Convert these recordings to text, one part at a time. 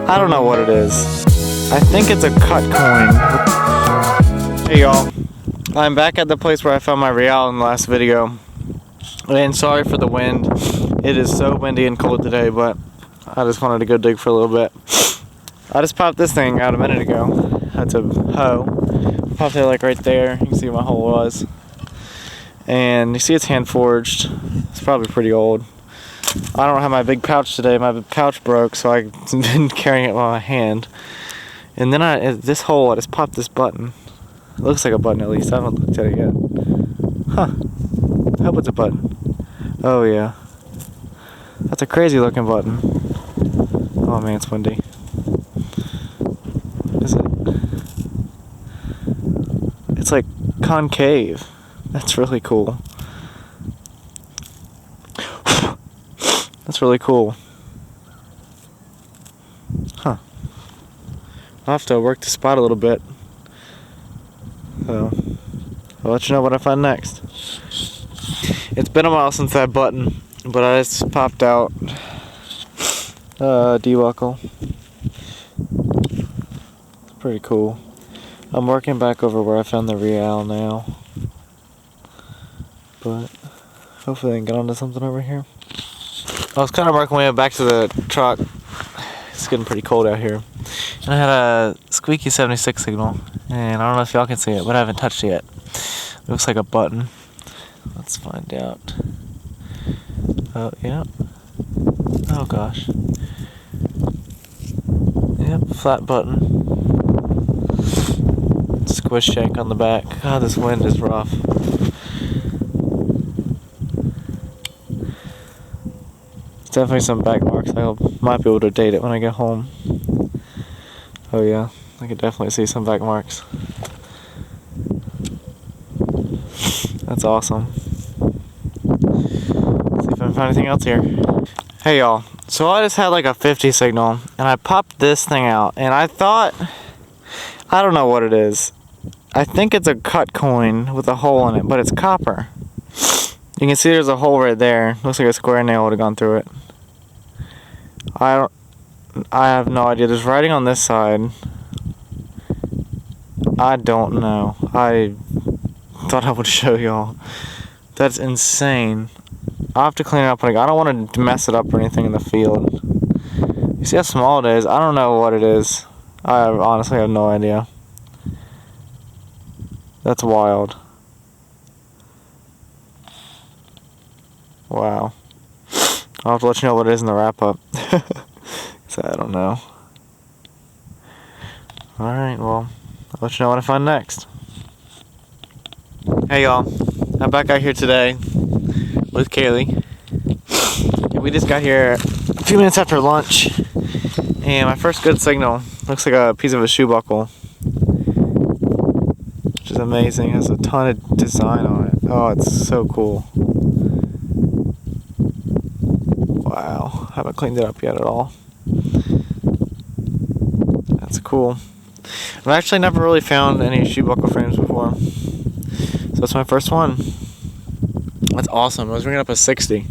I don't know what it is. I think it's a cut coin. Hey y'all, I'm back at the place where I found my real in the last video. And sorry for the wind. It is so windy and cold today, but I just wanted to go dig for a little bit. I just popped this thing out a minute ago. That's a hoe. Popped it like right there. You can see where my hole was. And you see it's hand forged. It's probably pretty old. I don't have my big pouch today. My pouch broke, so I've been carrying it with my hand. And then this hole, I just popped this button. It looks like a button at least. I haven't looked at it yet. Huh. I hope it's a button. Oh yeah. That's a crazy looking button. Oh man, it's windy. Is it? It's like concave. That's really cool. That's really cool. Huh. I'll have to work the spot a little bit. So, I'll let you know what I find next. It's been a while since that button, but I just popped out debuckle. It's pretty cool. I'm working back over where I found the real now. But hopefully I can get onto something over here. I was kind of working my way back to the truck. It's getting pretty cold out here. And I had a squeaky 76 signal. And I don't know if y'all can see it, but I haven't touched it yet. It looks like a button. Let's find out. Oh, yeah. Oh, gosh. Yep, flat button. Squish shank on the back. God, this wind is rough. Definitely some back marks. I might be able to date it when I get home. Oh yeah, I can definitely see some back marks. That's awesome. Let's see if I can find anything else here. Hey y'all, so I just had like a 50 signal and I popped this thing out and I thought, I don't know what it is. I think it's a cut coin with a hole in it, but it's copper. You can see there's a hole right there. Looks like a square nail would have gone through it. I have no idea. There's writing on this side. I don't know. I thought I would show y'all. That's insane. I'll have to clean it up. Like, I don't want to mess it up or anything in the field. You see how small it is? I don't know what it is. I honestly have no idea. That's wild. Wow. I'll have to let you know what it is in the wrap up. So I don't know. Alright, well, I'll let you know what I find next. Hey y'all. I'm back out here today with Kaylee. And we just got here a few minutes after lunch. And my first good signal looks like a piece of a shoe buckle. Which is amazing. It has a ton of design on it. Oh, it's so cool. Wow, haven't cleaned it up yet at all. That's cool. I've actually never really found any shoe buckle frames before. So it's my first one. That's awesome. I was ringing up a 60.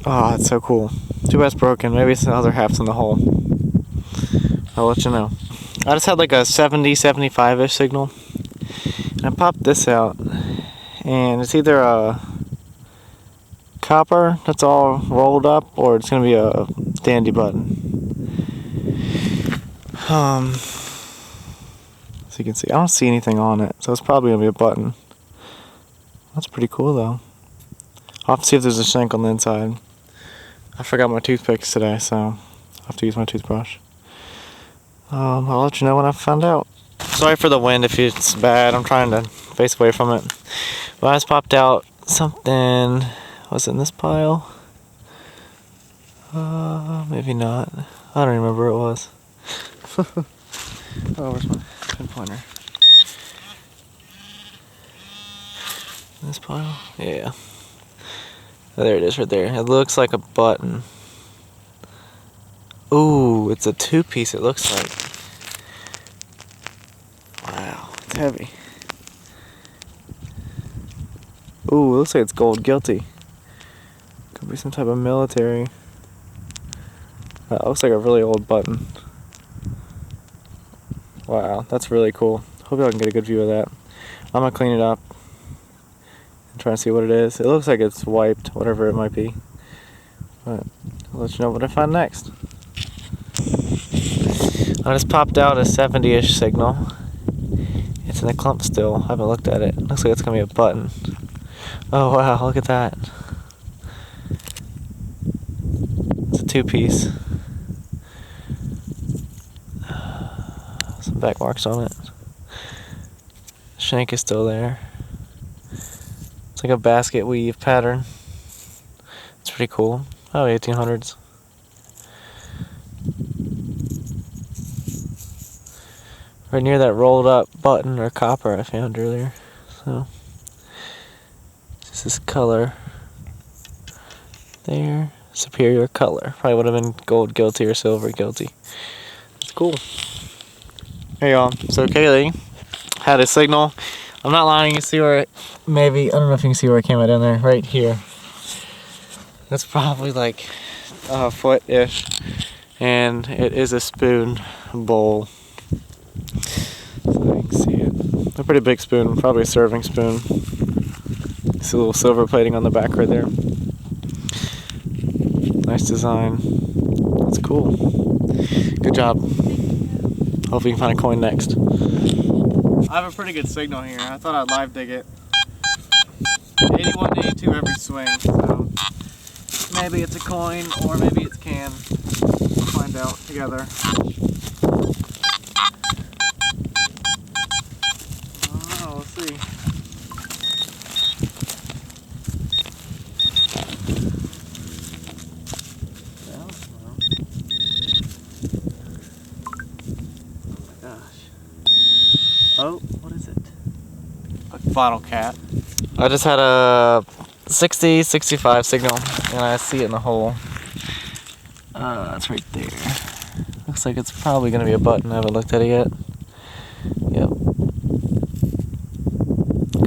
Oh, that's so cool. Too bad it's broken. Maybe it's the other half's in the hole. I'll let you know. I just had like a 70, 75-ish signal. And I popped this out. And it's either a copper that's all rolled up, or it's gonna be a dandy button. So you can see, I don't see anything on it, so it's probably gonna be a button. That's pretty cool though. I'll have to see if there's a shank on the inside. I forgot my toothpicks today, so I'll have to use my toothbrush. I'll let you know when I found out. Sorry for the wind if it's bad. I'm trying to face away from it. But I just popped out something. Was it in this pile? Maybe not. I don't remember what it was. Oh, where's my pinpointer? In this pile? Yeah. Oh, there it is right there. It looks like a button. Ooh, it's a two-piece it looks like. Wow, it's heavy. Ooh, it looks like it's gold guilty. Could be some type of military. That looks like a really old button. Wow, that's really cool. Hope y'all can get a good view of that. I'm gonna clean it up and try and see what it is. It looks like it's wiped, whatever it might be. But I'll let you know what I find next. I just popped out a 70-ish signal. It's in a clump still. I haven't looked at it. Looks like it's gonna be a button. Oh wow, look at that. It's a 2-piece. Some back marks on it. Shank is still there. It's like a basket weave pattern. It's pretty cool. Oh, 1800s. Right near that rolled up button or copper I found earlier. So, this is color. There. Superior color. Probably would have been gold guilty or silver guilty. It's cool. Hey y'all. So Kaylee had a signal. I'm not lying. You see where it maybe, I don't know if you can see where it came out in there. Right here. That's probably like a foot-ish. And it is a spoon bowl. So you can see it. A pretty big spoon. Probably a serving spoon. See a little silver plating on the back right there. Nice design. That's cool. Good job. Hopefully you can find a coin next. I have a pretty good signal here. I thought I'd live dig it. 81 to 82 every swing, so maybe it's a coin or maybe it's can. We'll find out together. Oh, we'll see. Oh, what is it? A bottle cap. I just had a 60, 65 signal, and I see it in the hole. It's right there. Looks like it's probably going to be a button. I haven't looked at it yet. Yep.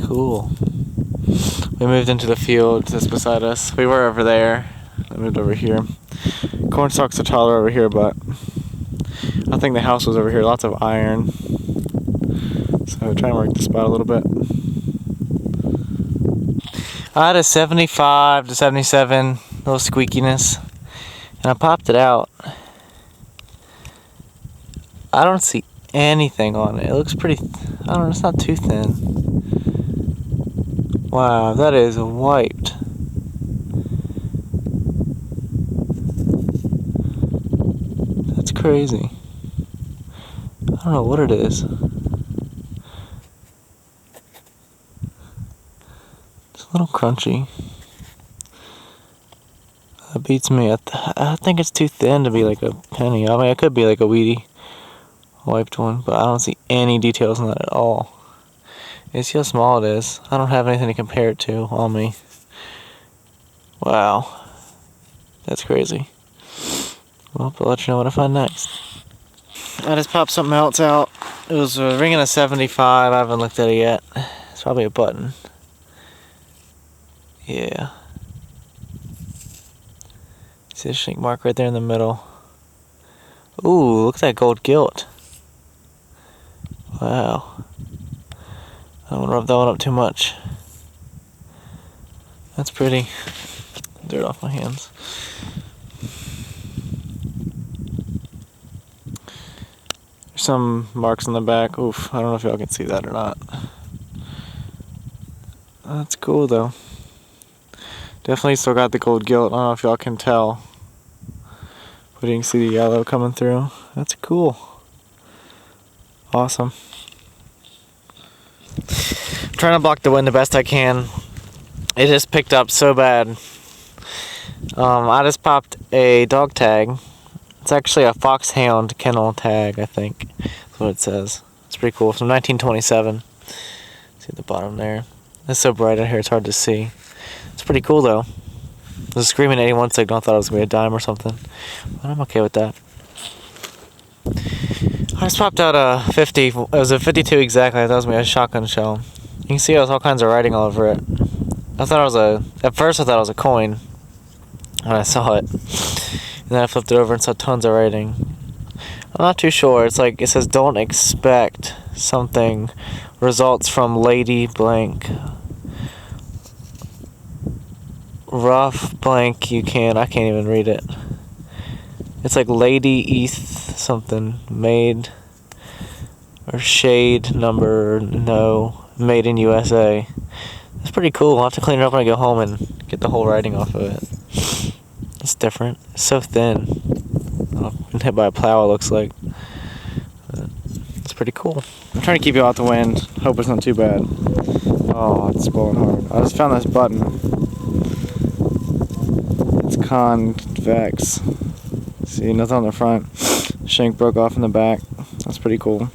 Cool. We moved into the field just beside us. We were over there. I moved over here. Corn stalks are taller over here, but I think the house was over here. Lots of iron. So try and work the spot a little bit. I had a 75 to 77, little squeakiness, and I popped it out. I don't see anything on it. It looks pretty, I don't know, it's not too thin. Wow, that is wiped. That's crazy. I don't know what it is. A little crunchy. That beats me. I think it's too thin to be like a penny. I mean, it could be like a weedy wiped one, but I don't see any details on that at all. You see how small it is? I don't have anything to compare it to on me. Wow. That's crazy. Well, I'll let you know what I find next. I just popped something else out. It was ringing a 75. I haven't looked at it yet. It's probably a button. Yeah. See the shank mark right there in the middle. Ooh, look at that gold gilt. Wow. I don't want to rub that one up too much. That's pretty. Dirt off my hands. There's some marks on the back. Oof, I don't know if y'all can see that or not. That's cool though. Definitely still got the gold gilt. I don't know if y'all can tell. But you can see the yellow coming through. That's cool. Awesome. I'm trying to block the wind the best I can. It just picked up so bad. I just popped a dog tag. It's actually a foxhound kennel tag, I think. That's what it says. It's pretty cool. From 1927. See at the bottom there. It's so bright out here, it's hard to see. It's pretty cool though. The Screaming 81 signal, I thought it was going to be a dime or something. But I'm okay with that. I just popped out a 50. It was a 52 exactly. I thought it was going to be a shotgun shell. You can see it was all kinds of writing all over it. I thought it was at first I thought it was a coin when I saw it. And then I flipped it over and saw tons of writing. I'm not too sure. It's like, it says don't expect something. Results from Lady Blank. Rough blank you can. I can't even read it. It's like Lady ETH something. Made. Or shade number no. Made in USA. It's pretty cool. I'll have to clean it up when I go home and get the whole writing off of it. It's different. It's so thin. I've been hit by a plow, it looks like. But it's pretty cool. I'm trying to keep you out the wind. Hope it's not too bad. Oh, it's blowing hard. I just found this button. It's convex. See, nothing on the front. Shank broke off in the back. That's pretty cool.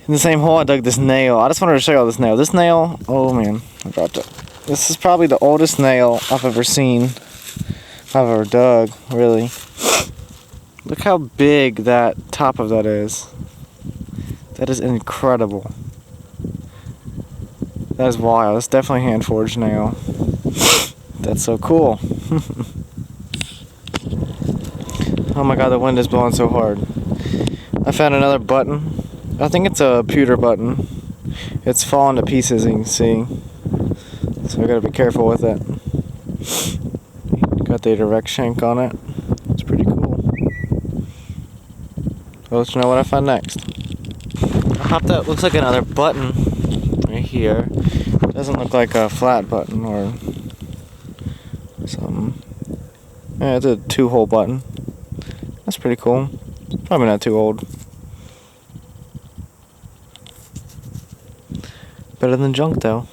In the same hole, I dug this nail. I just wanted to show you all this nail. This nail, oh man, I dropped it. This is probably the oldest nail I've ever seen. I've ever dug, really. Look how big that top of that is. That is incredible. That is wild. That's definitely a hand forged nail. That's so cool. Oh my god, the wind is blowing so hard. I found another button. I think it's a pewter button. It's falling to pieces, you can see. So I gotta be careful with it. Got the direct shank on it. It's pretty cool. I'll let you know what I find next. I popped that. Looks like another button right here. Doesn't look like a flat button or something. Yeah, it's a 2-hole button. That's pretty cool. Probably not too old. Better than junk though.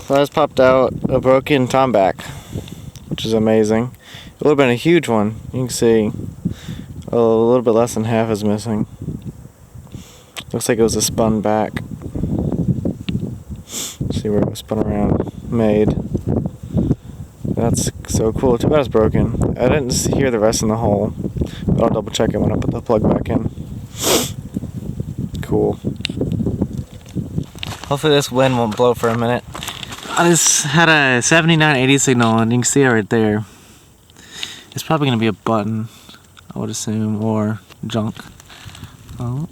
So I just popped out a broken tomback, which is amazing. It would have been a huge one. You can see a little bit less than half is missing. Looks like it was a spun back. See where it was spun around, made. That's so cool. Too bad it's broken. I didn't hear the rest in the hole, but I'll double check it when I put the plug back in. Cool. Hopefully this wind won't blow for a minute. I just had a 7980 signal and you can see it right there. It's probably going to be a button, I would assume, or junk. Oh.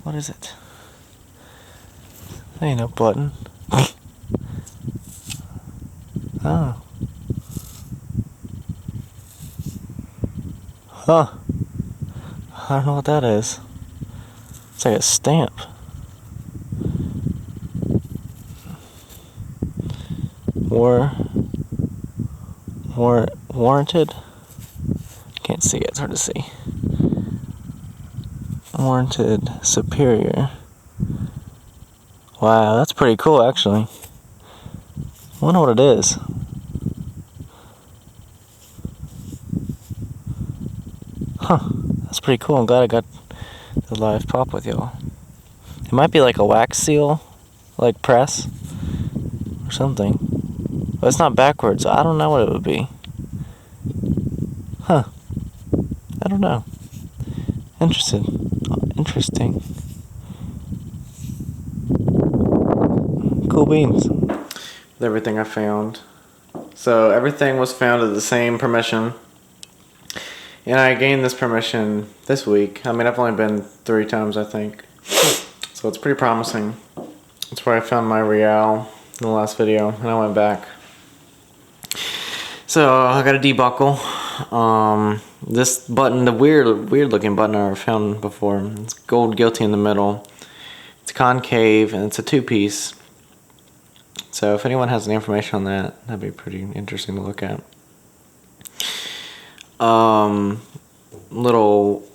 What is it? That ain't no button. Oh. Huh. I don't know what that is. It's like a stamp. Warranted? Can't see it, it's hard to see. Warranted superior. Wow, that's pretty cool actually. I wonder what it is. Huh, that's pretty cool. I'm glad I got the live prop with y'all. It might be like a wax seal, like press, or something. But it's not backwards. I don't know what it would be. Huh. I don't know. Interesting. Cool beans. With everything I found. So everything was found at the same permission. And I gained this permission this week. I mean, I've only been 3 times, I think. So it's pretty promising. That's where I found my real in the last video, and I went back. So I got a debuckle. This button, the weird looking button I found before. It's gold guilty in the middle. It's concave and it's a 2-piece. So if anyone has any information on that, that'd be pretty interesting to look at. Little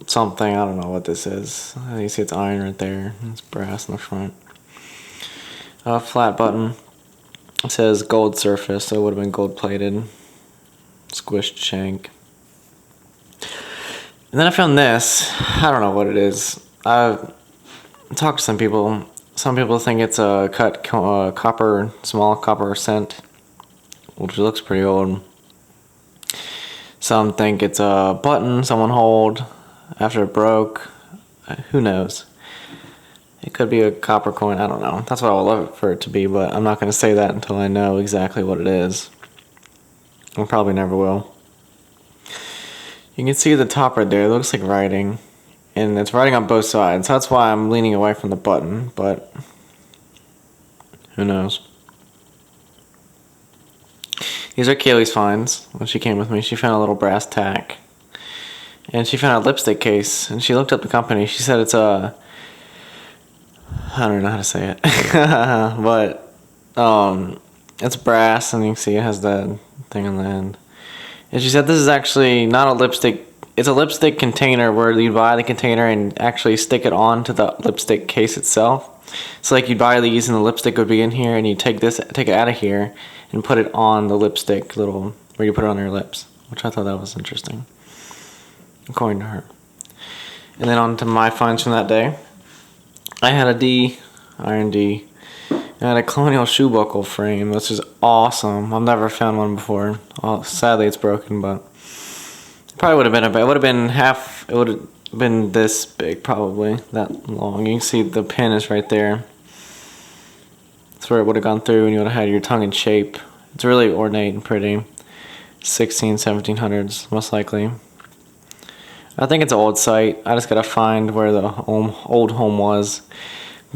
something, I don't know what this is. You see it's iron right there. It's brass in the front. Flat button. It says gold surface, so it would have been gold plated. Squished shank. And then I found this. I don't know what it is. I've talked to some people. Some people think it's a cut copper, small copper cent, which looks pretty old. Some think it's a button someone hold after it broke. Who knows? It could be a copper coin. I don't know. That's what I would love for it to be, but I'm not going to say that until I know exactly what it is. I probably never will. You can see the top right there. It looks like writing. And it's writing on both sides. That's why I'm leaning away from the button. But who knows? These are Kaylee's finds. When she came with me, she found a little brass tack. And she found a lipstick case. And she looked up the company. She said it's a... I don't know how to say it. But it's brass, and you can see it has that thing on the end. And she said this is actually not a lipstick. It's a lipstick container where you buy the container and actually stick it onto the lipstick case itself. So like you'd buy these and the lipstick would be in here, and you take it out of here and put it on the lipstick little where you put it on your lips, which I thought that was interesting, according to her. And then on to my finds from that day. I had a iron D. I had a colonial shoe buckle frame, which is awesome. I've never found one before. Well, sadly, it's broken, but it probably would have been it would have been half. It would have been this big, probably that long. You can see the pin is right there. That's where it would have gone through, and you would have had your tongue in shape. It's really ornate and pretty. 1700s, most likely. I think it's an old site. I just gotta find where the old home was.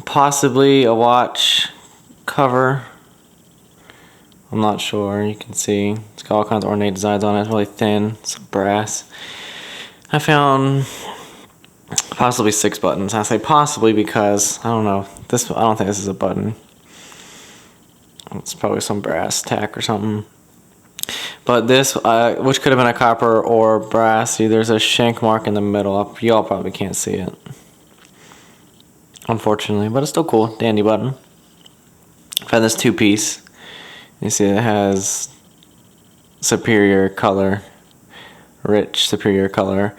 Possibly a watch cover. I'm not sure. You can see it's got all kinds of ornate designs on it. It's really thin. It's brass. I found possibly 6 buttons. I say possibly because I don't know. I don't think this is a button. It's probably some brass tack or something. But this, which could have been a copper or brass, see, there's a shank mark in the middle. Y'all probably can't see it, unfortunately, but it's still cool. Dandy button. I found this 2-piece. You see it has superior color, rich superior color.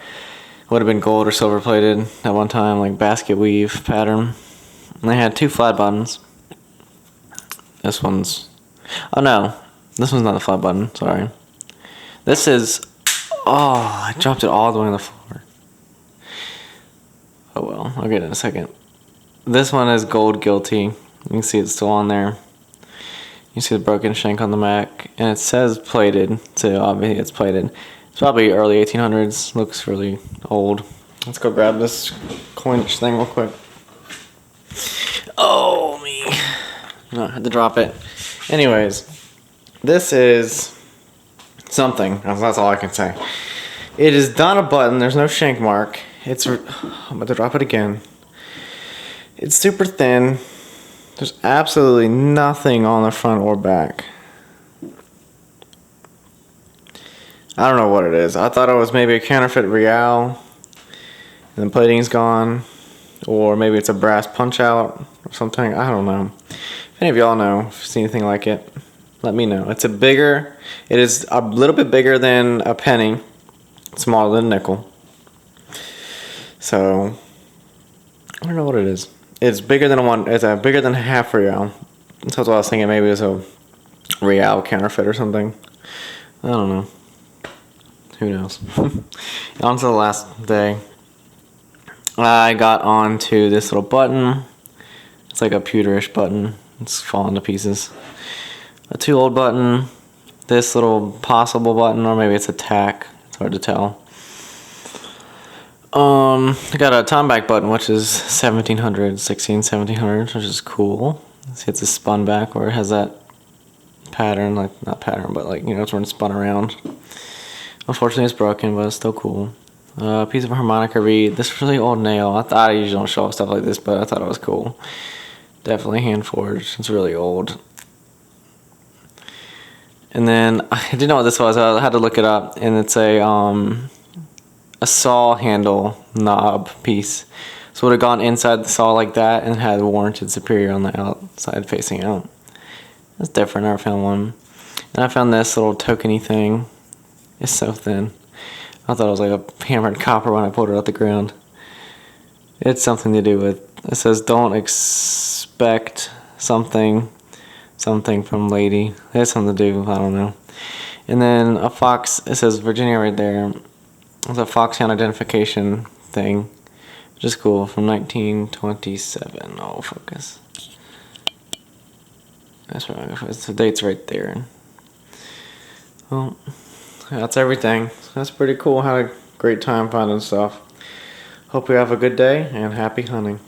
Would have been gold or silver plated at one time, like basket weave pattern. And they had 2 flat buttons. This one's, oh no, this one's not the flat button, sorry. This is, oh, I dropped it all the way on the floor. Oh well, I'll get it in a second. This one is gold guilty. You can see it's still on there. You see the broken shank on the Mac, and it says plated, so obviously it's plated. It's probably early 1800s, looks really old. Let's go grab this coinage thing real quick. Oh, me. No, I had to drop it. Anyways, this is something. That's all I can say. It is not a button. There's no shank mark. I'm about to drop it again. It's super thin. There's absolutely nothing on the front or back. I don't know what it is. I thought it was maybe a counterfeit real, and the plating's gone, or maybe it's a brass punch out or something. I don't know. If any of y'all know, if you've seen anything like it, let me know. It is a little bit bigger than a penny, smaller than a nickel. So I don't know what it is. It's bigger than bigger than a half real. That's what I was thinking. Maybe it's a real counterfeit or something. I don't know. Who knows? On to the last day. I got onto this little button. It's like a pewterish button. It's falling to pieces. A 2-old button. This little possible button, or maybe it's a tack. It's hard to tell. I got a Tomback button, which is 1700s, which is cool. See, it's a spun back, or it has that pattern, like, not pattern, but like, you know, it's when it's spun around. Unfortunately, it's broken, but it's still cool. A piece of harmonica reed. This really old nail. I usually don't show off stuff like this, but I thought it was cool. Definitely hand forged. It's really old. And then I didn't know what this was. I had to look it up, and it's a saw handle knob piece. So it would have gone inside the saw like that and had warranted superior on the outside facing out. That's different. I never found one. And I found this little tokeny thing. It's so thin. I thought it was like a hammered copper when I pulled it out the ground. It's something to do with, it says don't expect something from lady. It has something to do, I don't know. And then a fox, it says Virginia right there. It's a foxhound identification thing, which is cool, from 1927. Oh, focus. That's right, the date's right there. Well, that's everything. That's pretty cool. Had a great time finding stuff. Hope you have a good day and happy hunting.